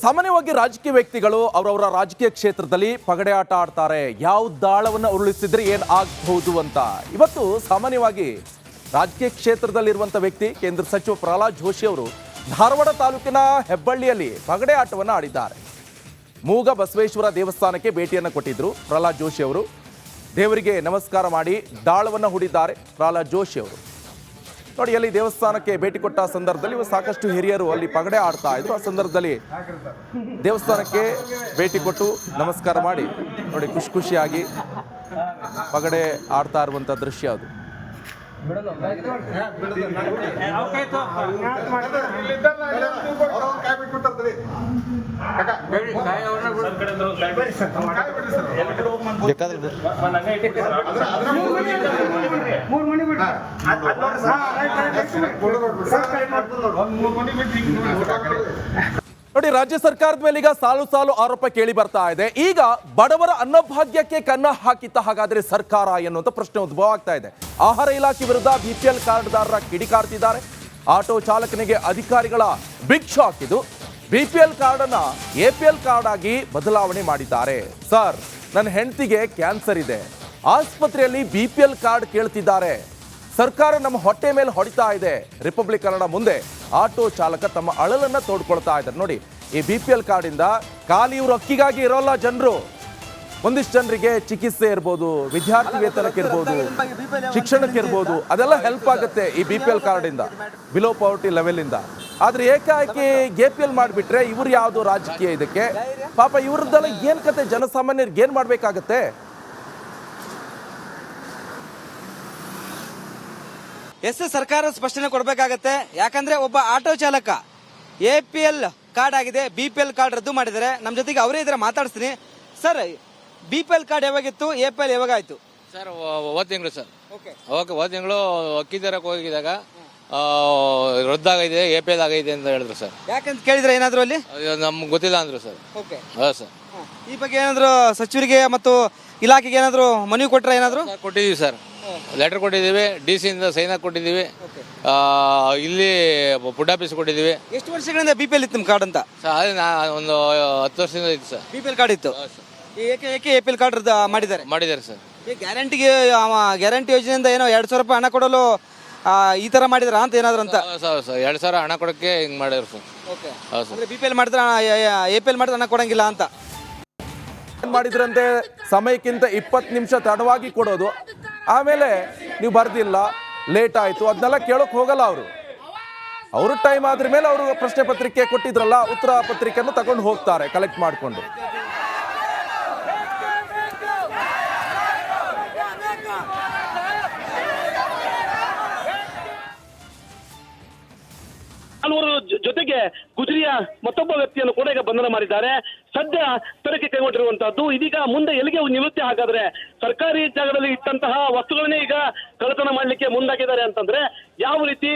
ಸಾಮಾನ್ಯವಾಗಿ ರಾಜಕೀಯ ವ್ಯಕ್ತಿಗಳು ಅವರವರ ರಾಜಕೀಯ ಕ್ಷೇತ್ರದಲ್ಲಿ ಪಗಡೆ ಆಟ ಆಡ್ತಾರೆ. ಯಾವ ದಾಳವನ್ನು ಉರುಳಿಸಿದ್ರೆ ಏನು ಆಗಬಹುದು ಅಂತ. ಇವತ್ತು ಸಾಮಾನ್ಯವಾಗಿ ರಾಜಕೀಯ ಕ್ಷೇತ್ರದಲ್ಲಿರುವಂಥ ವ್ಯಕ್ತಿ ಕೇಂದ್ರ ಸಚಿವ ಪ್ರಹ್ಲಾದ್ ಜೋಶಿ ಅವರು ಧಾರವಾಡ ತಾಲೂಕಿನ ಹೆಬ್ಬಳ್ಳಿಯಲ್ಲಿ ಪಗಡೆ ಆಟವನ್ನು ಆಡಿದ್ದಾರೆ. ಮೂಗ ಬಸವೇಶ್ವರ ದೇವಸ್ಥಾನಕ್ಕೆ ಭೇಟಿಯನ್ನು ಕೊಟ್ಟಿದ್ರು ಪ್ರಹ್ಲಾದ್ ಜೋಶಿ ಅವರು. ದೇವರಿಗೆ ನಮಸ್ಕಾರ ಮಾಡಿ ದಾಳವನ್ನು ಹೂಡಿದ್ದಾರೆ ಪ್ರಹ್ಲಾದ್ ಜೋಶಿ ಅವರು. ನೋಡಿ, ಅಲ್ಲಿ ದೇವಸ್ಥಾನಕ್ಕೆ ಭೇಟಿ ಕೊಟ್ಟ ಸಂದರ್ಭದಲ್ಲಿ ಸಾಕಷ್ಟು ಹಿರಿಯರು ಅಲ್ಲಿ ಪಗಡೆ ಆಡ್ತಾ ಇದ್ರು. ಆ ಸಂದರ್ಭದಲ್ಲಿ ದೇವಸ್ಥಾನಕ್ಕೆ ಭೇಟಿ ಕೊಟ್ಟು ನಮಸ್ಕಾರ ಮಾಡಿ ನೋಡಿ ಖುಷಿಯಾಗಿ ಪಗಡೆ ಆಡ್ತಾ ಇರುವಂತ ದೃಶ್ಯ ಅದು. ನೋಡಿ, ರಾಜ್ಯ ಸರ್ಕಾರದ ಮೇಲೆ ಈಗ ಸಾಲು ಆರೋಪ ಕೇಳಿ ಬರ್ತಾ ಇದೆ. ಈಗ ಬಡವರ ಅನ್ನಭಾಗ್ಯಕ್ಕೆ ಕನ್ನ ಹಾಕಿತ್ತ ಹಾಗಾದ್ರೆ ಸರ್ಕಾರ ಎನ್ನುವಂತ ಪ್ರಶ್ನೆ ಉದ್ಭವ ಆಗ್ತಾ ಇದೆ. ಆಹಾರ ಇಲಾಖೆ ವಿರುದ್ಧ ಬಿಪಿಎಲ್ ಕಾರ್ಡ್ದಾರರ ಕಿಡಿಕಾರ್ತಿದ್ದಾರೆ. ಆಟೋ ಚಾಲಕನಿಗೆ ಅಧಿಕಾರಿಗಳ ಬಿಗ್ ಶಾಕ್ ಇದು. ಬಿಪಿಎಲ್ ಕಾರ್ಡ್ ಅನ್ನ ಎಪಿಎಲ್ ಕಾರ್ಡ್ ಆಗಿ ಬದಲಾವಣೆ ಮಾಡಿದ್ದಾರೆ. ಸರ್, ನನ್ನ ಹೆಂಡತಿಗೆ ಕ್ಯಾನ್ಸರ್ ಇದೆ, ಆಸ್ಪತ್ರೆಯಲ್ಲಿ ಬಿಪಿಎಲ್ ಕಾರ್ಡ್ ಕೇಳ್ತಿದ್ದಾರೆ, ಸರ್ಕಾರ ನಮ್ಮ ಹೊಟ್ಟೆ ಮೇಲೆ ಹೊಡಿತಾ ಇದೆ. ರಿಪಬ್ಲಿಕ್ ಕನ್ನಡ ಮುಂದೆ ಆಟೋ ಚಾಲಕ ತಮ್ಮ ಅಳಲನ್ನ ತೋಡ್ಕೊಳ್ತಾ ಇದ್ದಾರೆ. ನೋಡಿ, ಈ ಬಿಪಿಎಲ್ ಕಾರ್ಡ್ ಇಂದ ಖಾಲಿ ಇವರು ಅಕ್ಕಿಗಾಗಿ ಇರೋಲ್ಲ ಜನರು. ಒಂದಿಷ್ಟು ಜನರಿಗೆ ಚಿಕಿತ್ಸೆ ಇರ್ಬೋದು, ವಿದ್ಯಾರ್ಥಿ ವೇತನಕ್ಕೆ ಇರ್ಬೋದು, ಶಿಕ್ಷಣಕ್ಕೆ ಇರ್ಬೋದು, ಅದೆಲ್ಲ ಹೆಲ್ಪ್ ಆಗುತ್ತೆ ಈ ಬಿಪಿಎಲ್ ಕಾರ್ಡ್ ಇಂದ, ಬಿಲೋ ಪವರ್ಟಿ ಲೆವೆಲ್ ಇಂದ. ಆದ್ರೆ ಏಕಾಏಕಿ ಎಪಿಎಲ್ ಮಾಡಿಬಿಟ್ರೆ ಇವ್ರು ಯಾವುದು ರಾಜಕೀಯ ಇದಕ್ಕೆ? ಪಾಪ ಇವ್ರದ್ದೆಲ್ಲ ಏನ್ ಕತೆ, ಜನಸಾಮಾನ್ಯರಿಗೆ ಏನ್ ಮಾಡ್ಬೇಕಾಗತ್ತೆ? ಸರ್ಕಾರ ಸ್ಪಷ್ಟನೆ ಕೊಡಬೇಕಾಗತ್ತೆ. ಯಾಕಂದ್ರೆ ಒಬ್ಬ ಆಟೋ ಚಾಲಕ ಎಪಿಎಲ್ ಕಾರ್ಡ್ ಆಗಿದೆ, ಬಿಪಿಎಲ್ ಕಾರ್ಡ್ ರದ್ದು ಮಾಡಿದ್ದಾರೆ. ನಮ್ಮ ಜೊತೆಗೆ ಅವರೇ ಇದ್ರೆ ಮಾತಾಡ್ತೀನಿ. ಸರ್, ಬಿಪಿಎಲ್ ಕಾರ್ಡ್ ಯಾವಾಗಿತ್ತು, ಎಪಿಎಲ್ ಯಾವಾಗ ಆಯ್ತು? ಸರ್, ಹೋದ ತಿಂಗಳು ಸರ್. ಓಕೆ, ಹೋದ ತಿಂಗಳು ಅಕ್ಕಿ ತರಕ್ಕೆ ಹೋಗಿದಾಗ ರದ್ದಾಗಿದೆ, ಎಪಿಎಲ್ ಆಗಿದೆ ಅಂತ ಹೇಳಿದ್ರು ಸರ್. ಯಾಕಂತ ಕೇಳಿದ್ರೆ ಏನಾದ್ರು ಅಲ್ಲಿ ನಮ್ಗೆ ಗೊತ್ತಿಲ್ಲ ಅಂದ್ರು ಸರ್. ಓಕೆ, ಹೌದು ಸರ್. ಈ ಬಗ್ಗೆ ಏನಾದ್ರು ಸಚಿವರಿಗೆ ಮತ್ತು ಇಲಾಖೆಗೆ ಏನಾದ್ರು ಮನವಿ ಕೊಟ್ಟರೆ? ಏನಾದ್ರು ಕೊಟ್ಟಿದ್ದೀವಿ ಸರ್, ಲೆಟರ್ ಕೊಟ್ಟಿದ್ದೀವಿ, DC ಇಂದ ಸೈನ್ ಹಾಕಿ ಕೊಟ್ಟಿದ್ದೀವಿ. ಇಲ್ಲಿ ಫುಡ್ ಆಫೀಸ್ ಕೊಟ್ಟಿದ್ದೀವಿ. ಎಷ್ಟು ವರ್ಷಗಳಿಂದ ಬಿಪಿಎಲ್ ಇತ್ತು ನಿಮ್ಮ ಕಾರ್ಡ್ ಅಂತ? ಸರ್, ಅದೇ ಒಂದು 10 ವರ್ಷದಿಂದ ಇತ್ತು ಸರ್. ಬಿಪಿಎಲ್ ಕಾರ್ಡ್ ಇತ್ತು, ಏಕೆ ಎಪಿಎಲ್ ಕಾರ್ಡ್ ಮಾಡಿದ್ದಾರೆ ಸರ್. ಗ್ಯಾರಂಟಿ ಯೋಜನೆಯಿಂದ ಏನೋ 2,000 ರೂಪಾಯಿ ಹಣ ಕೊಡಲು ಈ ತರ ಮಾಡಿದ್ರ ಅಂತ ಏನಾದ್ರು ಅಂತ? 2,000 ಹಣ ಕೊಡಕ್ಕೆ ಹಿಂಗ್ ಮಾಡಿದ್ರು ಸರ್. ಓಕೆ, ಬಿಪಿಎಲ್ ಮಾಡಿದ್ರೆ ಎಪಿಎಲ್ ಮಾಡಿದ್ರೆ ಹಣ ಕೊಡಂಗಿಲ್ಲ ಅಂತ ಮಾಡಿದ್ರಂತೆ. ಸಮಯಕ್ಕಿಂತ 20 ನಿಮಿಷ ತಡವಾಗಿ ಕೊಡೋದು, ಆಮೇಲೆ ನೀವು ಬರ್ದಿಲ್ಲ, ಲೇಟ್ ಆಯ್ತು, ಅದನ್ನೆಲ್ಲ ಕೇಳೋಕೆ ಹೋಗಲ್ಲ ಅವರು. ಅವರು ಟೈಮ್ ಆದ್ರ ಮೇಲೆ ಅವರು ಪ್ರಶ್ನೆ ಪತ್ರಿಕೆ ಕೊಟ್ಟಿದ್ರಲ್ಲ, ಉತ್ತರ ಪತ್ರಿಕೆಯನ್ನು ತಗೊಂಡು ಹೋಗ್ತಾರೆ ಕಲೆಕ್ಟ್ ಮಾಡಿಕೊಂಡು. ಜೊತೆಗೆ ಗುಜರಿಯ ಮತ್ತೊಬ್ಬ ವ್ಯಕ್ತಿಯನ್ನು ಕೂಡ ಈಗ ಬಂಧನ ಮಾಡಿದ್ದಾರೆ. ಸದ್ಯ ತನಿಖೆ ಕೈಗೊಂಡಿರುವಂತಹದ್ದು. ಇದೀಗ ಮುಂದೆ ಎಲ್ಲಿಗೆ ನಿವೃತ್ತಿ ಹಾಗಾದ್ರೆ ಸರ್ಕಾರಿ ಜಾಗದಲ್ಲಿ ಇಟ್ಟಂತಹ ವಸ್ತುಗಳನ್ನೇ ಈಗ ಕಳ್ಳತನ ಮಾಡ್ಲಿಕ್ಕೆ ಮುಂದಾಗಿದ್ದಾರೆ ಅಂತಂದ್ರೆ ಯಾವ ರೀತಿ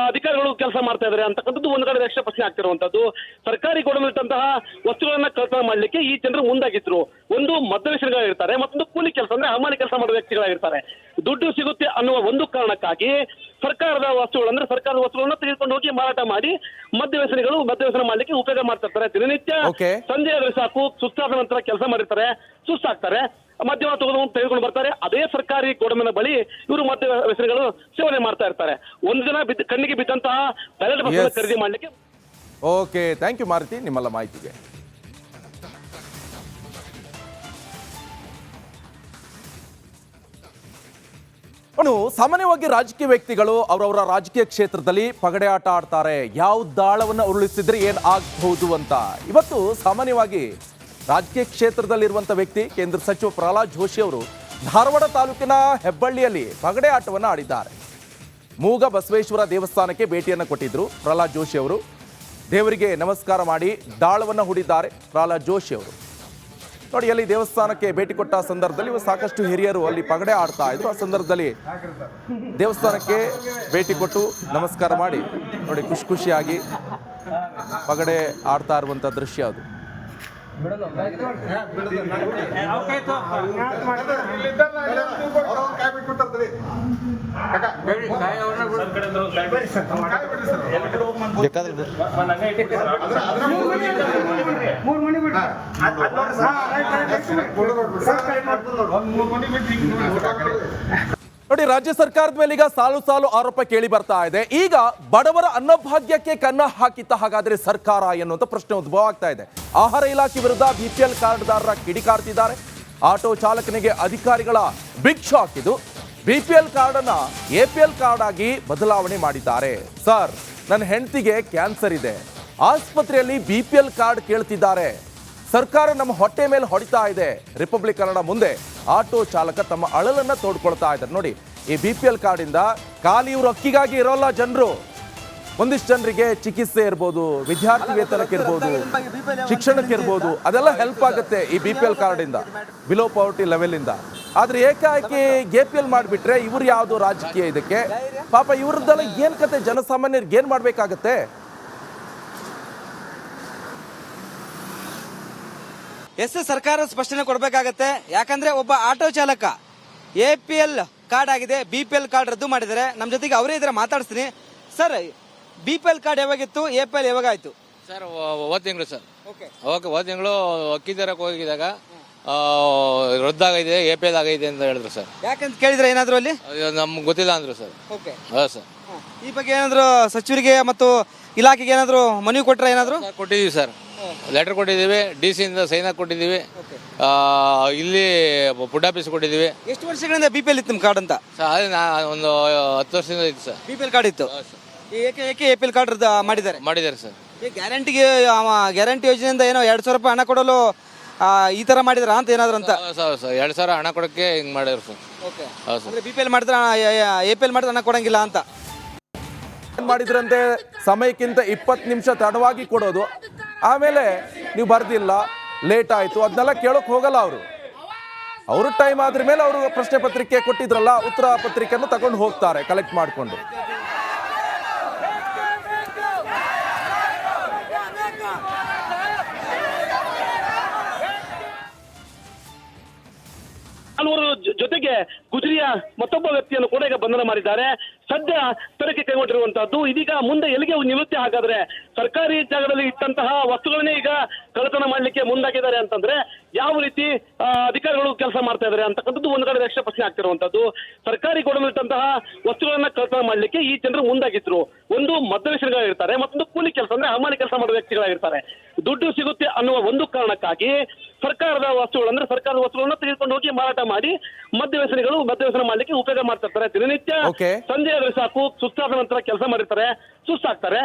ಅಧಿಕಾರಿಗಳು ಕೆಲಸ ಮಾಡ್ತಾ ಇದ್ದಾರೆ ಅಂತಕ್ಕಂಥದ್ದು ಒಂದು ಕಡೆ ಯಕ್ಷ ಪ್ರಶ್ನೆ ಆಗ್ತಿರುವಂತದ್ದು. ಸರ್ಕಾರಿ ಗೋಡಂಬಲ್ಲಿಟ್ಟಂತಹ ವಸ್ತುಗಳನ್ನ ಕಳ್ಳತನ ಮಾಡ್ಲಿಕ್ಕೆ ಈ ಜನರು ಮುಂದಾಗಿದ್ರು. ಒಂದು ಮಧ್ಯವರ್ತಿಗಳಿರ್ತಾರೆ, ಮತ್ತೊಂದು ಕೂಲಿ ಕೆಲಸ ಅಂದ್ರೆ ಹಮಾಲಿ ಕೆಲಸ ಮಾಡುವ ವ್ಯಕ್ತಿಗಳಾಗಿರ್ತಾರೆ. ದುಡ್ಡು ಸಿಗುತ್ತೆ ಅನ್ನುವ ಒಂದು ಕಾರಣಕ್ಕಾಗಿ ಸರ್ಕಾರದ ವಸ್ತುಗಳನ್ನ ತೆಗೆದುಕೊಂಡು ಹೋಗಿ ಮಾರಾಟ ಮಾಡಿ ಮಧ್ಯವರ್ತಿಗಳು ಮಾಡ್ಲಿಕ್ಕೆ ಉಪಯೋಗ ಮಾಡ್ತಾ ಇರ್ತಾರೆ. ದಿನನಿತ್ಯ ಸಂಜೆ ಆದ್ರೆ ಸಾಕು, ಸುಸ್ತಾದ ನಂತರ ಕೆಲಸ ಮಾಡಿರ್ತಾರೆ, ಸುಸ್ತಾಗ್ತಾರೆ, ಮದ್ಯವ ತೆಗೆದುಕೊಂಡು ಬರ್ತಾರೆ. ಅದೇ ಸರ್ಕಾರಿ ಗೋಡಂಬಿನ ಬಳಿ ಇವರು ಮಧ್ಯವರ್ತಿಗಳು ಸೇವನೆ ಮಾಡ್ತಾ ಇರ್ತಾರೆ. ಒಂದು ದಿನ ಕಣ್ಣಿಗೆ ಬಿದ್ದಂತಹ ಬ್ಯಾಲೆಟ್ ಬಸ್ ಖರೀದಿ ಮಾಡ್ಲಿಕ್ಕೆ. ಓಕೆ, ಥ್ಯಾಂಕ್ ಯು ಮಾರುತಿ ನಿಮ್ಮೆಲ್ಲ ಮಾಹಿತಿಗೆ. ಸಾಮಾನ್ಯವಾಗಿ ರಾಜಕೀಯ ವ್ಯಕ್ತಿಗಳು ಅವರವರ ರಾಜಕೀಯ ಕ್ಷೇತ್ರದಲ್ಲಿ ಪಗಡೆ ಆಟ ಆಡ್ತಾರೆ. ಯಾವ ದಾಳವನ್ನು ಉರುಳಿಸಿದ್ರೆ ಏನು ಆಗಬಹುದು ಅಂತ. ಇವತ್ತು ಸಾಮಾನ್ಯವಾಗಿ ರಾಜಕೀಯ ಕ್ಷೇತ್ರದಲ್ಲಿರುವಂಥ ವ್ಯಕ್ತಿ ಕೇಂದ್ರ ಸಚಿವ ಪ್ರಹ್ಲಾದ್ ಜೋಶಿ ಅವರು ಧಾರವಾಡ ತಾಲೂಕಿನ ಹೆಬ್ಬಳ್ಳಿಯಲ್ಲಿ ಪಗಡೆ ಆಟವನ್ನು ಆಡಿದ್ದಾರೆ. ಮೂಗ ಬಸವೇಶ್ವರ ದೇವಸ್ಥಾನಕ್ಕೆ ಭೇಟಿಯನ್ನು ಕೊಟ್ಟಿದ್ರು ಪ್ರಹ್ಲಾದ್ ಜೋಶಿ ಅವರು. ದೇವರಿಗೆ ನಮಸ್ಕಾರ ಮಾಡಿ ದಾಳವನ್ನು ಹೂಡಿದ್ದಾರೆ ಪ್ರಹ್ಲಾದ್ ಜೋಶಿ ಅವರು. ನೋಡಿ, ಅಲ್ಲಿ ದೇವಸ್ಥಾನಕ್ಕೆ ಭೇಟಿ ಕೊಟ್ಟ ಸಂದರ್ಭದಲ್ಲಿ ಸಾಕಷ್ಟು ಹಿರಿಯರು ಅಲ್ಲಿ ಪಗಡೆ ಆಡ್ತಾ ಇದ್ರು. ಆ ಸಂದರ್ಭದಲ್ಲಿ ದೇವಸ್ಥಾನಕ್ಕೆ ಭೇಟಿ ಕೊಟ್ಟು ನಮಸ್ಕಾರ ಮಾಡಿ ನೋಡಿ ಖುಷಿಯಾಗಿ ಪಗಡೆ ಆಡ್ತಾ ಇರುವಂತ ದೃಶ್ಯ ಅದು. ಬೇಕಾದ್ರೆ 3 ಮನಿ ಬಿಟ್ಟು ನೋಡಿ, ರಾಜ್ಯ ಸರ್ಕಾರದ ಮೇಲೆ ಈಗ ಸಾಲು ಸಾಲು ಆರೋಪ ಕೇಳಿ ಬರ್ತಾ ಇದೆ. ಈಗ ಬಡವರ ಅನ್ನಭಾಗ್ಯಕ್ಕೆ ಕನ್ನ ಹಾಕಿತ್ತ ಹಾಗಾದ್ರೆ ಸರ್ಕಾರ ಎನ್ನುವಂತ ಪ್ರಶ್ನೆ ಉದ್ಭವ ಆಗ್ತಾ ಇದೆ. ಆಹಾರ ಇಲಾಖೆ ವಿರುದ್ಧ ಬಿಪಿಎಲ್ ಕಾರ್ಡ್ದಾರರ ಕಿಡಿಕಾರ್ತಿದ್ದಾರೆ. ಆಟೋ ಚಾಲಕನಿಗೆ ಅಧಿಕಾರಿಗಳ ಬಿಗ್ ಶಾಕ್ ಇದು. ಬಿಪಿಎಲ್ ಕಾರ್ಡ್ ಅನ್ನ ಎಪಿಎಲ್ ಕಾರ್ಡ್ ಆಗಿ ಬದಲಾವಣೆ ಮಾಡಿದ್ದಾರೆ. ಸರ್, ನನ್ನ ಹೆಂಡತಿಗೆ ಕ್ಯಾನ್ಸರ್ ಇದೆ, ಆಸ್ಪತ್ರೆಯಲ್ಲಿ ಬಿಪಿಎಲ್ ಕಾರ್ಡ್ ಕೇಳ್ತಿದ್ದಾರೆ, ಸರ್ಕಾರ ನಮ್ಮ ಹೊಟ್ಟೆ ಮೇಲೆ ಹೊಡಿತಾ ಇದೆ. ರಿಪಬ್ಲಿಕ್ ಕನ್ನಡ ಮುಂದೆ ಆಟೋ ಚಾಲಕ ತಮ್ಮ ಅಳಲನ್ನ ತೋಡ್ಕೊಳ್ತಾ ಇದ್ದಾರೆ. ನೋಡಿ, ಈ ಬಿಪಿಎಲ್ ಕಾರ್ಡ್ ಇಂದ ಖಾಲಿ ಇವರು ಅಕ್ಕಿಗಾಗಿ ಇರೋಲ್ಲ ಜನರು. ಒಂದಿಷ್ಟು ಜನರಿಗೆ ಚಿಕಿತ್ಸೆ ಇರ್ಬೋದು, ವಿದ್ಯಾರ್ಥಿ ವೇತನಕ್ಕೆ ಇರ್ಬೋದು, ಶಿಕ್ಷಣಕ್ಕೆ ಇರ್ಬೋದು, ಅದೆಲ್ಲ ಹೆಲ್ಪ್ ಆಗುತ್ತೆ ಈ ಬಿಪಿಎಲ್ ಕಾರ್ಡ್ ಇಂದ, ಬಿಲೋ ಪವರ್ಟಿ ಲೆವೆಲ್ ಇಂದ. ಆದ್ರೆ ಏಕಾಏಕಿ ಎಪಿಎಲ್ ಮಾಡಿಬಿಟ್ರೆ ಇವ್ರು ಯಾವುದು ರಾಜಕೀಯ ಇದಕ್ಕೆ? ಪಾಪ ಇವ್ರದ್ದೆಲ್ಲ ಏನ್ ಕತೆ, ಜನಸಾಮಾನ್ಯರಿಗೆ ಏನ್ ಮಾಡ್ಬೇಕಾಗತ್ತೆ? ಸರ್ಕಾರ ಸ್ಪಷ್ಟನೆ ಕೊಡಬೇಕಾಗತ್ತೆ. ಯಾಕಂದ್ರೆ ಒಬ್ಬ ಆಟೋ ಚಾಲಕ ಎಪಿಎಲ್ ಕಾರ್ಡ್ ಆಗಿದೆ, ಬಿಪಿಎಲ್ ಕಾರ್ಡ್ ರದ್ದು ಮಾಡಿದ್ದಾರೆ. ನಮ್ಮ ಜೊತೆಗೆ ಅವರೇ ಇದ್ರೆ ಮಾತಾಡ್ತೀನಿ. ಸರ್, ಬಿಪಿಎಲ್ ಕಾರ್ಡ್ ಯಾವಾಗಿತ್ತು, ಎಪಿಎಲ್ ಯಾವಾಗ ಆಯ್ತು? ಸರ್, ಹೋದ ತಿಂಗಳು ಸರ್. ಓಕೆ, ಹೋದ ತಿಂಗಳು ಅಕ್ಕಿ ತರಕ್ಕೆ ಹೋಗಿದಾಗ ರದ್ದಾಗಿದೆ, ಎಪಿಎಲ್ ಆಗೈತೆ ಅಂತ ಹೇಳಿದ್ರು ಸರ್. ಯಾಕಂತ ಕೇಳಿದ್ರೆ ಏನಾದ್ರು ಅಲ್ಲಿ ನಮ್ಗೆ ಗೊತ್ತಿಲ್ಲ ಅಂದ್ರು ಸರ್. ಓಕೆ, ಹೌದು ಸರ್. ಈ ಬಗ್ಗೆ ಏನಾದ್ರು ಸಚಿವರಿಗೆ ಮತ್ತು ಇಲಾಖೆಗೆ ಏನಾದ್ರು ಮನವಿ ಕೊಟ್ರೆ ಏನಾದ್ರು? ಕೊಟ್ಟಿದ್ದೀವಿ ಸರ್, ಲೆಟರ್ ಕೊಟ್ಟಿದ್ದೀವಿ, DC ಇಂದ ಸೈನ್ ಹಾಕಿ ಕೊಟ್ಟಿದ್ದೀವಿ. ಇಲ್ಲಿ ಫುಡ್ ಆಫೀಸ್ ಕೊಟ್ಟಿದ್ದೀವಿ. ಎಷ್ಟು ವರ್ಷಗಳಿಂದ ಬಿಪಿಎಲ್ ಇತ್ತು ನಿಮ್ಮ ಕಾರ್ಡ್ ಅಂತ? ಸರ್, ಅದೇ ಒಂದು 10 ವರ್ಷದಿಂದ ಇತ್ತು ಸರ್. ಬಿಪಿಎಲ್ ಕಾರ್ಡ್ ಇತ್ತು, ಏಕೆ ಎಪಿಎಲ್ ಕಾರ್ಡ್ ಮಾಡಿದ್ದಾರೆ ಸರ್. ಗ್ಯಾರಂಟಿಗೆ ಗ್ಯಾರಂಟಿ ಯೋಜನೆಯಿಂದ ಏನೋ 2,000 ರೂಪಾಯಿ ಹಣ ಕೊಡಲು ಈ ತರ ಮಾಡಿದ್ರ ಅಂತ ಏನಾದ್ರು ಅಂತ? ಸರ್, 2,000 ಹಣ ಕೊಡಕ್ಕೆ ಹಿಂಗ್ ಮಾಡಿದ್ರು ಸರ್. ಓಕೆ, ಹೌದು ಸರ್. ಬಿಪಿಎಲ್ ಮಾಡಿದ್ರೆ ಎಪಿಎಲ್ ಮಾಡಿದ್ರೆ ಹಣ ಕೊಡಂಗಿಲ್ಲ ಅಂತ ಮಾಡಿದ್ರಂತೆ. ಸಮಯಕ್ಕಿಂತ 20 ನಿಮಿಷ ತಡವಾಗಿ ಕೊಡೋದು, ಆಮೇಲೆ ನೀವು ಬರ್ದಿಲ್ಲ, ಲೇಟ್ ಆಯ್ತು, ಅದನ್ನೆಲ್ಲ ಕೇಳೋಕೆ ಹೋಗಲ್ಲ ಅವರು. ಅವರು ಟೈಮ್ ಆದ್ರ ಮೇಲೆ ಅವರು ಪ್ರಶ್ನೆ ಪತ್ರಿಕೆ ಕೊಟ್ಟಿದ್ರಲ್ಲ, ಉತ್ತರ ಪತ್ರಿಕೆಯನ್ನು ತಗೊಂಡು ಹೋಗ್ತಾರೆ ಕಲೆಕ್ಟ್ ಮಾಡಿಕೊಂಡು. ನಾಲ್ವರು ಜೊತೆಗೆ ಗುಜರಿಯ ಮತ್ತೊಬ್ಬ ವ್ಯಕ್ತಿಯನ್ನು ಕೂಡ ಈಗ ಬಂಧನ ಮಾಡಿದ್ದಾರೆ. ಸದ್ಯ ತನಿಖೆ ಕೈಗೊಂಡಿರುವಂತಹದ್ದು. ಇದೀಗ ಮುಂದೆ ಎಲ್ಲಿಗೆ ನಿವೃತ್ತಿ ಹಾಗಾದ್ರೆ ಸರ್ಕಾರಿ ಜಾಗದಲ್ಲಿ ಇಟ್ಟಂತಹ ವಸ್ತುಗಳನ್ನೇ ಈಗ ಕಳ್ಳತನ ಮಾಡ್ಲಿಕ್ಕೆ ಮುಂದಾಗಿದ್ದಾರೆ ಅಂತಂದ್ರೆ ಯಾವ ರೀತಿ ಅಧಿಕಾರಿಗಳು ಕೆಲಸ ಮಾಡ್ತಾ ಇದ್ದಾರೆ ಅಂತಕ್ಕಂಥದ್ದು ಒಂದು ಕಡೆ ಯಕ್ಷ ಪ್ರಶ್ನೆ ಆಗ್ತಿರುವಂತದ್ದು. ಸರ್ಕಾರಿ ಗೋಡಂಬಲ್ಲಿಟ್ಟಂತಹ ವಸ್ತುಗಳನ್ನ ಕಳ್ಳತನ ಮಾಡ್ಲಿಕ್ಕೆ ಈ ಜನರು ಮುಂದಾಗಿದ್ರು. ಒಂದು ಮಧ್ಯವರ್ತಿಗಳಿರ್ತಾರೆ, ಮತ್ತೊಂದು ಕೂಲಿ ಕೆಲಸ ಅಂದ್ರೆ ಹಮಾಲಿ ಕೆಲಸ ಮಾಡುವ ವ್ಯಕ್ತಿಗಳಾಗಿರ್ತಾರೆ. ದುಡ್ಡು ಸಿಗುತ್ತೆ ಅನ್ನುವ ಒಂದು ಕಾರಣಕ್ಕಾಗಿ ಸರ್ಕಾರದ ವಸ್ತುಗಳನ್ನ ತೆಗೆದುಕೊಂಡು ಹೋಗಿ ಮಾರಾಟ ಮಾಡಿ ಮಧ್ಯವರ್ತಿಗಳು ಮಾಡ್ಲಿಕ್ಕೆ ಉಪಯೋಗ ಮಾಡ್ತಿರ್ತಾರೆ. ದಿನನಿತ್ಯ ಸಂಜೆ ಆದ್ರೆ ಸಾಕು, ಸುಸ್ತಾದ ನಂತರ ಕೆಲಸ ಮಾಡಿರ್ತಾರೆ, ಸುಸ್ತಾಗ್ತಾರೆ,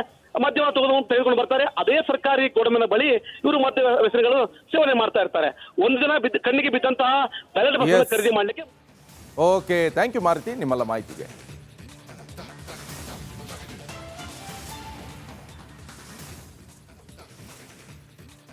ಮದ್ಯವ ತೆಗೆದುಕೊಂಡು ಬರ್ತಾರೆ. ಅದೇ ಸರ್ಕಾರಿ ಗೋಡಂಬಿನ ಬಳಿ ಇವರು ಮಧ್ಯವರ್ತಿಗಳು ಸೇವನೆ ಮಾಡ್ತಾ ಇರ್ತಾರೆ. ಒಂದು ದಿನ ಕಣ್ಣಿಗೆ ಬಿದ್ದಂತಹ ಬ್ಯಾಲೆಟ್ ಖರೀದಿ ಮಾಡ್ಲಿಕ್ಕೆ. ಓಕೆ, ಥ್ಯಾಂಕ್ ಯು ಮಾರುತಿ ನಿಮ್ಮೆಲ್ಲ ಮಾಹಿತಿಗೆ.